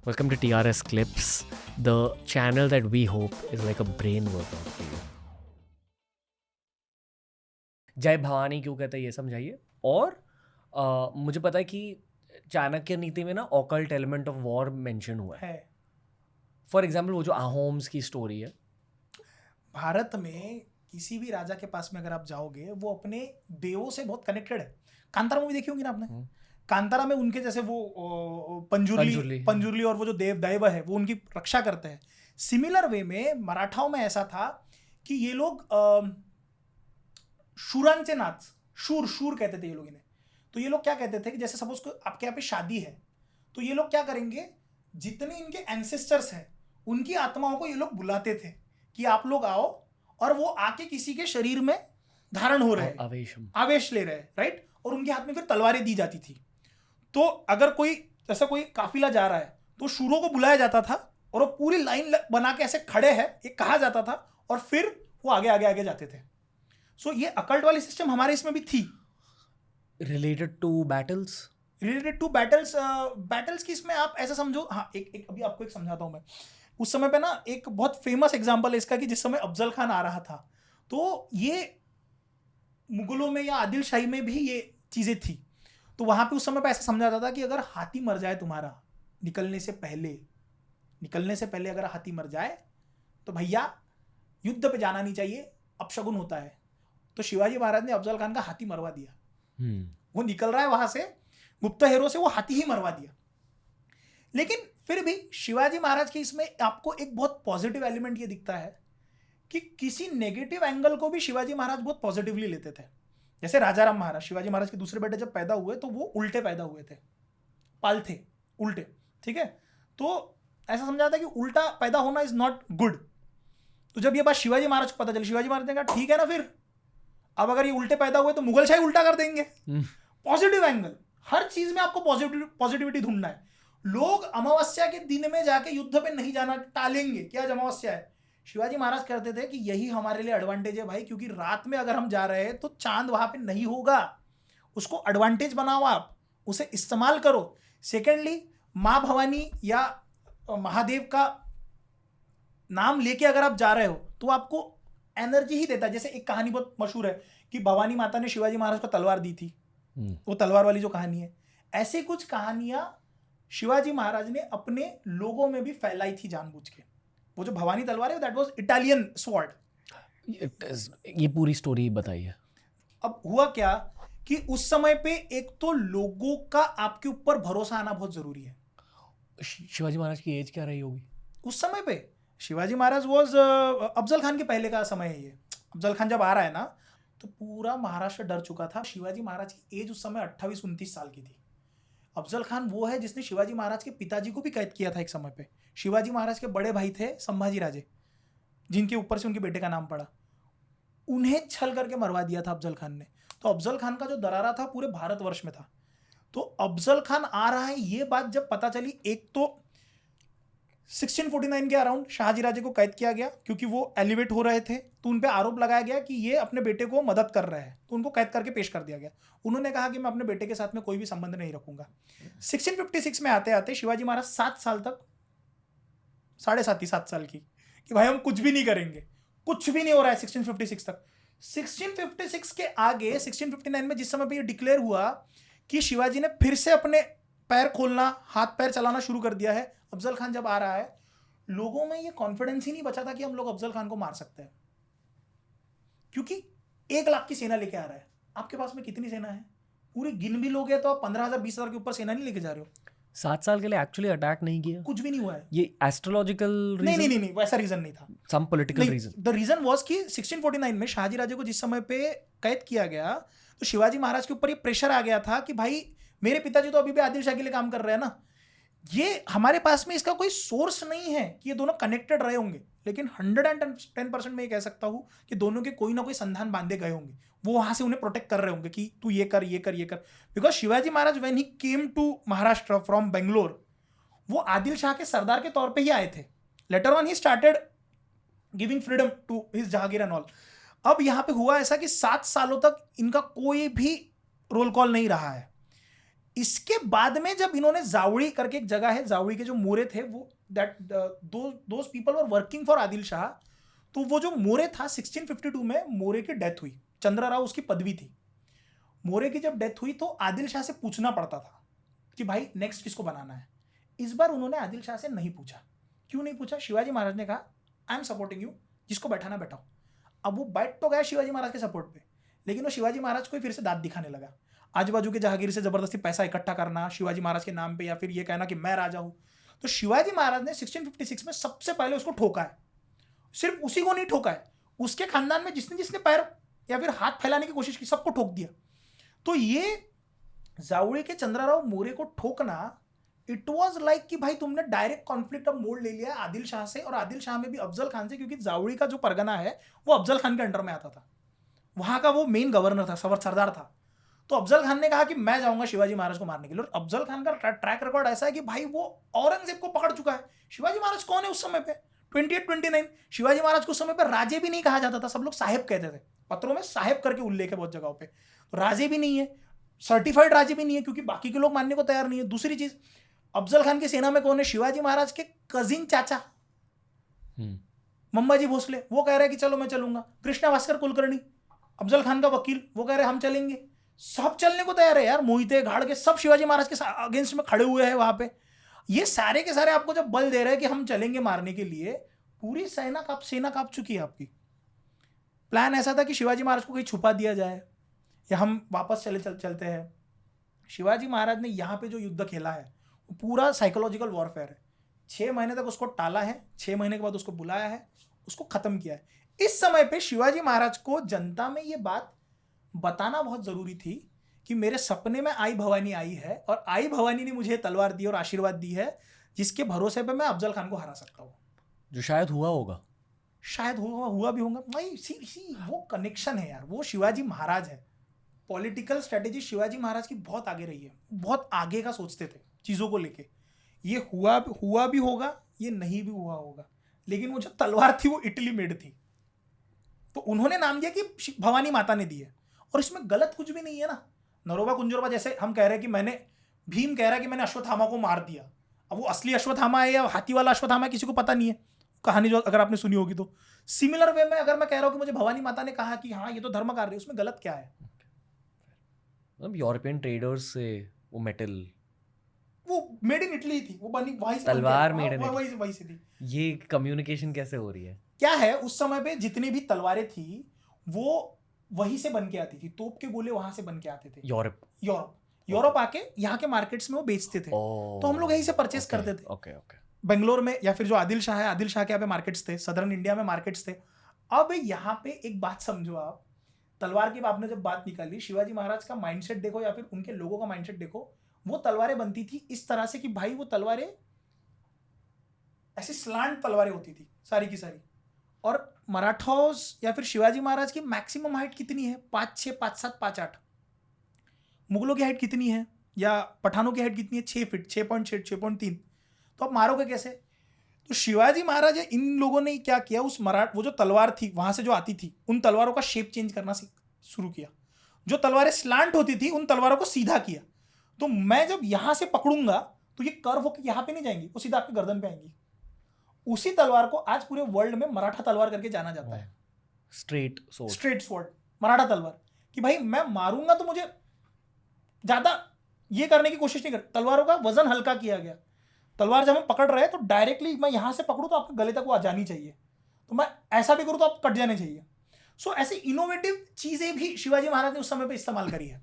Welcome to TRS Clips, the channel that we hope is like a brain workout for you. जय भवानी क्यों कहते हैं ये समझाइए। और मुझे पता है कि चाणक्य नीति में ना occult element of war mention हुआ है। फॉर एग्जाम्पल वो जो अहोम्स की स्टोरी है, भारत में किसी भी राजा के पास में अगर आप जाओगे वो अपने देवों से बहुत कनेक्टेड है। कांतारा मूवी देखी होगी ना आपने? कांतारा में उनके जैसे वो पंजुर्ली और वो जो दैव है वो उनकी रक्षा करते हैं। सिमिलर वे में मराठाओं में ऐसा था कि ये लोग शूरांचे नाच, शूर कहते थे ये लोग इन्हें। तो ये लोग क्या कहते थे कि जैसे सपोज आपके यहाँ पे शादी है तो ये लोग क्या करेंगे, जितने इनके एंसेस्टर्स हैं उनकी आत्माओं को ये लोग बुलाते थे कि आप लोग आओ, और वो आके किसी के शरीर में धारण हो रहे हैं, आवेश ले रहे हैं, राइट। और उनके हाथ में फिर तलवारें दी जाती थी। तो अगर कोई जैसा कोई काफिला जा रहा है तो शूरों को बुलाया जाता था और वो पूरी लाइन बना के ऐसे खड़े हैं ये कहा जाता था, और फिर वो आगे आगे आगे जाते थे। सो ये अकल्ट वाली सिस्टम हमारे इसमें भी थी। रिलेटेड टू बैटल्स बैटल्स की इसमें आप ऐसा समझो। हाँ, एक अभी आपको एक समझाता हूँ मैं। उस समय पे ना एक बहुत फेमस एग्जांपल है इसका कि जिस समय अफजल खान आ रहा था तो ये मुगलों में या आदिल शाही में भी ये चीजें थी। तो वहां पे उस समय पे ऐसा समझा जाता था कि अगर हाथी मर जाए तुम्हारा निकलने से पहले अगर हाथी मर जाए तो भैया युद्ध पे जाना नहीं चाहिए, अपशगुन होता है। तो शिवाजी महाराज ने अफजल खान का हाथी मरवा दिया। वो निकल रहा है वहां से गुप्तहेरों से, वो हाथी ही मरवा दिया। लेकिन फिर भी शिवाजी महाराज के इसमें आपको एक बहुत पॉजिटिव एलिमेंट ये दिखता है कि किसी नेगेटिव एंगल को भी शिवाजी महाराज बहुत पॉजिटिवली लेते थे। जैसे राजाराम महाराज, शिवाजी महाराज के दूसरे बेटे जब पैदा हुए तो वो उल्टे पैदा हुए थे, पाल थे उल्टे, ठीक है। तो ऐसा समझा था कि उल्टा पैदा होना इज नॉट गुड। तो जब ये बात शिवाजी महाराज को पता चली, शिवाजी महाराज ने कहा ठीक है ना, फिर अब अगर ये उल्टे पैदा हुए तो मुगल शाही उल्टा कर देंगे। पॉजिटिव एंगल, हर चीज में आपको पॉजिटिविटी ढूंढना है। लोग अमावस्या के दिन में जाके युद्ध पे नहीं जाना टालेंगे कि आज अमावस्या है। शिवाजी महाराज कहते थे कि यही हमारे लिए एडवांटेज है भाई, क्योंकि रात में अगर हम जा रहे हैं तो चांद वहां पे नहीं होगा। उसको एडवांटेज बनाओ, आप उसे इस्तेमाल करो। सेकेंडली, माँ भवानी या महादेव का नाम लेके अगर आप जा रहे हो तो आपको एनर्जी ही देता है। जैसे एक कहानी बहुत मशहूर है कि भवानी माता ने शिवाजी महाराज को तलवार दी थी, वो तलवार वाली जो कहानी है। ऐसे कुछ कहानियां शिवाजी महाराज ने अपने लोगों में भी फैलाई थी जानबूझ के। वो जो भवानी तलवार है दैट वाज इटालियन स्वॉर्ड। ये पूरी स्टोरी बताइए। अब हुआ क्या कि उस समय पे एक तो लोगों का आपके ऊपर भरोसा आना बहुत जरूरी है। शिवाजी महाराज की एज क्या रही होगी उस समय पे? शिवाजी महाराज वॉज अफजल खान के पहले का समय है ये। अफजल खान जब आ रहा है ना तो पूरा महाराष्ट्र डर चुका था। शिवाजी महाराज की एज उस समय 28-29 साल की थी। अफजल खान वो है जिसने शिवाजी महाराज के पिताजी को भी कैद किया था एक समय पे। शिवाजी महाराज के बड़े भाई थे संभाजी राजे, जिनके ऊपर से उनके बेटे का नाम पड़ा, उन्हें छल करके मरवा दिया था अफजल खान ने। तो अफजल खान का जो दरारा था पूरे भारतवर्ष में था। तो अफजल खान आ रहा है ये बात जब पता चली, एक तो 1649 के अराउंड शाहजी राजे को कैद किया गया क्योंकि वो एलिवेट हो रहे थे। तो उन पे आरोप लगाया गया कि ये अपने बेटे को मदद कर रहे हैं, तो उनको कैद करके पेश कर दिया गया। उन्होंने कहा कि मैं अपने बेटे के साथ में कोई भी संबंध नहीं रखूंगा। 1656 में आते आते शिवाजी महाराज 7 साल तक, 7.5 साल की, कि भाई हम कुछ भी नहीं करेंगे, कुछ भी नहीं हो रहा है 1656 तक। 1656 के आगे 1659 में जिस समय पे ये डिक्लेयर हुआ कि शिवाजी ने फिर से अपने पैर खोलना, हाथ पैर चलाना शुरू कर दिया है, अफजल खान जब आ रहा है, लोगों में ये कॉन्फिडेंस ही नहीं बचा था कि हम लोग अफजल खान को मार सकते हैं। क्योंकि 1 लाख की सेना लेके आ रहा है। आपके पास में कितनी सेना है? पूरी गिन भी लोगे तो आप 15,000 20,000 के ऊपर सेना नहीं लेके जा रहे हो। 7 साल के लिए एक्चुअली अटैक नहीं किया, कुछ भी नहीं हुआ है। ये एस्ट्रोलॉजिकल रीजन? नहीं, वैसा रीजन नहीं था। Some political reason. The reason was कि 1649 में शाहजी राजे को जिस समय पे कैद किया गया तो शिवाजी महाराज के ऊपर ये प्रेशर आ गया था कि भाई मेरे पिताजी तो अभी भी आदिल शाह के लिए काम कर रहे हैं ना, ये हमारे पास में इसका कोई सोर्स नहीं है कि ये दोनों कनेक्टेड रहे होंगे। लेकिन 110% में ये कह सकता हूं कि दोनों के कोई ना कोई संधान बांधे गए होंगे। वो वहां से उन्हें प्रोटेक्ट कर रहे होंगे कि तू ये कर। Because Shivaji Maharaj when he came to Maharashtra from Bangalore, वो आदिल शाह के सरदार के तौर पे ही आए थे। Later on he started giving freedom to his Jahangir and all. अब यहाँ पे हुआ ऐसा कि 7 सालों तक इनका कोई भी रोल कॉल नहीं रहा है। इसके बाद में जब इन्होंने जावड़ी करके एक जगह है, जावड़ी के जो मोरे थे वो those people were working for Adil Shah, तो वो जो मोरे था 1652 में मोरे की डेथ हुई, चंद्र राव उसकी पदवी थी। मोरे की जब डेथ हुई तो आदिल शाह से पूछना पड़ता था कि भाई नेक्स्ट किसको बनाना है। इस बार उन्होंने आदिल शाह से नहीं पूछा। क्यों नहीं पूछा? शिवाजी महाराज ने कहा आई एम सपोर्टिंग यू, जिसको बैठाना बैठाओ। अब वो बैठ तो गया शिवाजी महाराज के सपोर्ट पे, लेकिन वो शिवाजी महाराज को फिर से दांत दिखाने लगा। आजू बाजू के जहांगीर से जबरदस्ती पैसा इकट्ठा करना शिवाजी महाराज के नाम पे, या फिर ये कहना कि मैं राजा हूं। तो शिवाजी महाराज ने 1656 में सबसे पहले उसको ठोका है। सिर्फ उसी को नहीं ठोका है, उसके खानदान में जिसने जिसने पैर या फिर हाथ फैलाने की कोशिश की सबको ठोक दिया। तो ये जावड़ी के चंद्रराव मौर्य को ठोकना, इट वॉज लाइक कि भाई तुमने डायरेक्ट कॉन्फ्लिक्ट ऑफ मोड ले लिया आदिल शाह से, और आदिल शाह में भी अफजल खान से, क्योंकि जावड़ी का जो परगना है वो अफजल खान के अंडर में आता था, वहां का वो मेन गवर्नर था, सरदार था। तो अफजल खान ने कहा कि मैं जाऊंगा शिवाजी महाराज को मारने के लिए। और अफजल खान का ट्रैक रिकॉर्ड ऐसा है कि भाई वो औरंगजेब को पकड़ चुका है। शिवाजी महाराज कौन है उस समय पे? 28-29। शिवाजी महाराज को उस समय पे राजे भी नहीं कहा जाता था, सब लोग साहेब कहते थे। पत्रों में साहेब करके उल्लेख है बहुत जगहों पे। तो राजे भी नहीं है, सर्टिफाइड राजे भी नहीं है, क्योंकि बाकी के लोग मानने को तैयार नहीं है। दूसरी चीज, अफजल खान की सेना में कौन है? शिवाजी महाराज के कजिन चाचा मंबाजी भोसले, वो कह रहे हैं कि चलो मैं चलूंगा। कृष्णा भास्कर कुलकर्णी, अफजल खान का वकील, वो कह रहे हैं हम चलेंगे। सब चलने को तैयार है यार, मोहिते घाड़ के सब शिवाजी महाराज के अगेंस्ट में खड़े हुए हैं वहां पे। ये सारे के सारे आपको जब बल दे रहे हैं कि हम चलेंगे मारने के लिए, पूरी सेना कांप चुकी है आपकी। प्लान ऐसा था कि शिवाजी महाराज को कहीं छुपा दिया जाए या हम वापस चलते हैं। शिवाजी महाराज ने यहाँ पे जो युद्ध खेला है वो पूरा साइकोलॉजिकल वॉरफेयर है। 6 महीने तक उसको टाला है, 6 महीने के बाद उसको बुलाया है, उसको खत्म किया है। इस समय पे शिवाजी महाराज को जनता में ये बात बताना बहुत जरूरी थी कि मेरे सपने में आई भवानी आई है, और आई भवानी ने मुझे तलवार दी और आशीर्वाद दी है, जिसके भरोसे पे मैं अफजल खान को हरा सकता हूँ। जो शायद हुआ होगा, शायद हुआ भी होगा। भाई सी वो कनेक्शन है यार, वो शिवाजी महाराज है। पॉलिटिकल स्ट्रेटेजी शिवाजी महाराज की बहुत आगे रही है, बहुत आगे का सोचते थे चीज़ों को लेके। ये हुआ भी होगा, ये नहीं भी हुआ होगा, लेकिन वो जो तलवार थी वो इटली मेड थी, तो उन्होंने नाम दिया कि भवानी माता ने दी है। और इसमें गलत कुछ भी नहीं है ना। नरोबा कुंजरबा जैसे हम कह रहे हैं कि भीम कह रहा है कि मैंने अश्वत्थामा को मार दिया। अब वो असली अश्वत्थामा है या हाथी वाला अश्वत्थामा है किसी को पता नहीं है, कहानी जो अगर आपने सुनी होगी तो। सिमिलर वे में अगर मैं कह रहा हूं कि मुझे भवानी माता ने कहा कि हाँ ये तो धर्म कार्य है, उसमें गलत क्या है? यूरोपियन ट्रेडर्स से वो मेटल, वो मेड इन इटली थी, वो बनी वहीं से, तलवार मेड इन वहीं से थी। ये कम्युनिकेशन कैसे हो रही है? क्या है, उस समय पे जितनी भी तलवारें थी वो वहीं से बन के आती थी, तोप के गोले वहां से बन के आते थे। यूरोप आके यहाँ के मार्केट्स में वो बेचते थे, तो हम लोग यहीं से परचेस करते थे। बेंगलोर में, या फिर जो आदिल शाह है, आदिल शाह के यहाँ पे मार्केट्स थे, सदर्न इंडिया में मार्केट्स थे। अब यहाँ पे एक बात समझो आप, तलवार की आपने जब बात निकाली, शिवाजी महाराज का माइंडसेट देखो या फिर उनके लोगों का माइंडसेट देखो। वो तलवारें बनती थी इस तरह से कि भाई वो तलवारें ऐसी स्लांट तलवारें होती थी सारी की सारी। और मराठास या फिर शिवाजी महाराज की मैक्सिमम हाइट कितनी है? 5'6", 5'7", 5'8". मुगलों की हाइट कितनी है या पठानों की हाइट कितनी है? 6 फीट, 6.6, 6.3। तो आप मारोगे कैसे? तो शिवाजी महाराज इन लोगों ने क्या किया, उस वो जो तलवार थी वहां से जो आती थी, उन तलवारों का शेप चेंज करना शुरू किया। जो तलवारें स्लांट होती थी उन तलवारों को सीधा किया। तो मैं जब यहां से पकड़ूंगा तो ये कर्व होकर यहां पे नहीं जाएंगी, वो सीधा आपके गर्दन पे आएंगी। उसी तलवार को आज पूरे वर्ल्ड में मराठा तलवार करके जाना जाता है। स्ट्रेट स्वॉर्ड, मराठा तलवार। कि भाई मैं मारूंगा तो मुझे ज्यादा ये करने की कोशिश नहीं कर, तलवारों का वजन हल्का किया गया। तलवार जब हम पकड़ रहे हैं तो डायरेक्टली मैं यहां से पकड़ूं तो आपके गले तक वो आ जानी चाहिए, तो मैं ऐसा भी करूं तो आप कट जाने चाहिए। सो ऐसी इनोवेटिव चीजें भी शिवाजी महाराज ने उस समय पे इस्तेमाल करी है।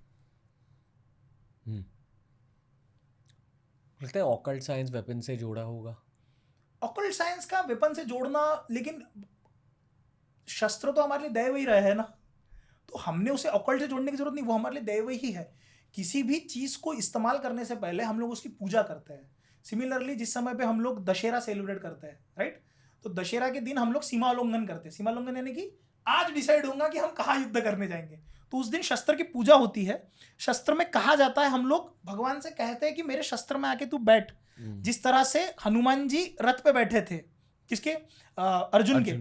लगता है ऑकल्ट साइंस वेपन से जोड़ा होगा। ऑकल्ट साइंस का वेपन से जोड़ना, लेकिन शस्त्र तो हमारे लिए दैव ही रहे हैं ना, तो हमने उसे ऑकल्ट से जोड़ने की जरूरत नहीं, वो हमारे लिए दैव ही है। किसी भी चीज को इस्तेमाल करने से पहले हम लोग उसकी पूजा करते हैं। सिमिलरली जिस समय पे हम लोग दशहरा सेलिब्रेट करते हैं, राइट, तो दशहरा के दिन हम लोग सीमा उल्लंघन करते हैं। सीमा उल्लंघन यानी कि आज डिसाइड होगा कि हम कहाँ युद्ध करने जाएंगे, तो उस दिन शस्त्र की पूजा होती है। शस्त्र में कहा जाता है, हम लोग भगवान से कहते हैं कि मेरे शस्त्र में आके तू बैठ। जिस तरह से हनुमान जी रथ पे बैठे थे, किसके? अर्जुन के।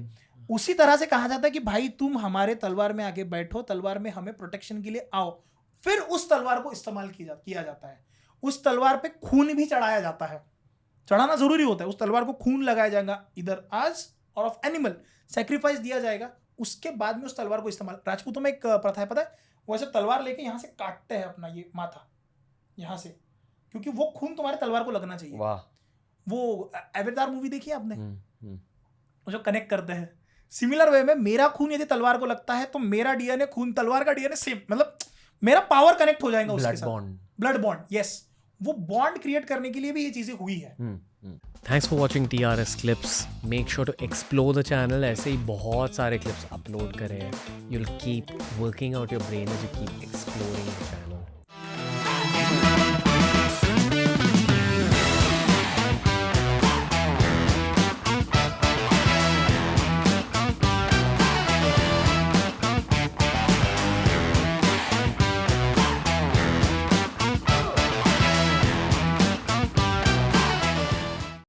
उसी तरह से कहा जाता है कि भाई तुम हमारे तलवार में आके बैठो, तलवार में हमें प्रोटेक्शन के लिए आओ। फिर उस तलवार को इस्तेमाल किया जाता है। उस तलवार पे खून भी चढ़ाया जाता है, चढ़ाना जरूरी होता है, उस तलवार को खून लगाया जाएगा इधर आज और ऑफ एनिमल, सेक्रीफाइस दिया जाएगा, उसके बाद में उस तलवार को इस्तेमाल। राजपूतों में एक प्रथा है, पता है, वो ऐसे तलवार लेके यहाँ से काटते हैं अपना ये माथा यहाँ से, क्योंकि वो खून तुम्हारे तलवार को लगना चाहिए। वाह। वो एवेटार मूवी देखी है आपने, जो कनेक्ट करते हैं, सिमिलर वे में मेरा खून यदि तलवार को लगता है तो मेरा डीएनए खून तलवार का डीएनए सेम, मतलब मेरा पावर कनेक्ट हो जाएगा उसके साथ। ब्लड बॉन्ड, यस, वो बॉन्ड क्रिएट करने के लिए भी ये चीजें हुई है। Thanks for watching TRS clips. Make sure to explore the channel, ऐसे ही बहुत सारे क्लिप्स अपलोड करे हैं। You'll keep working out your brain as you keep exploring the channel.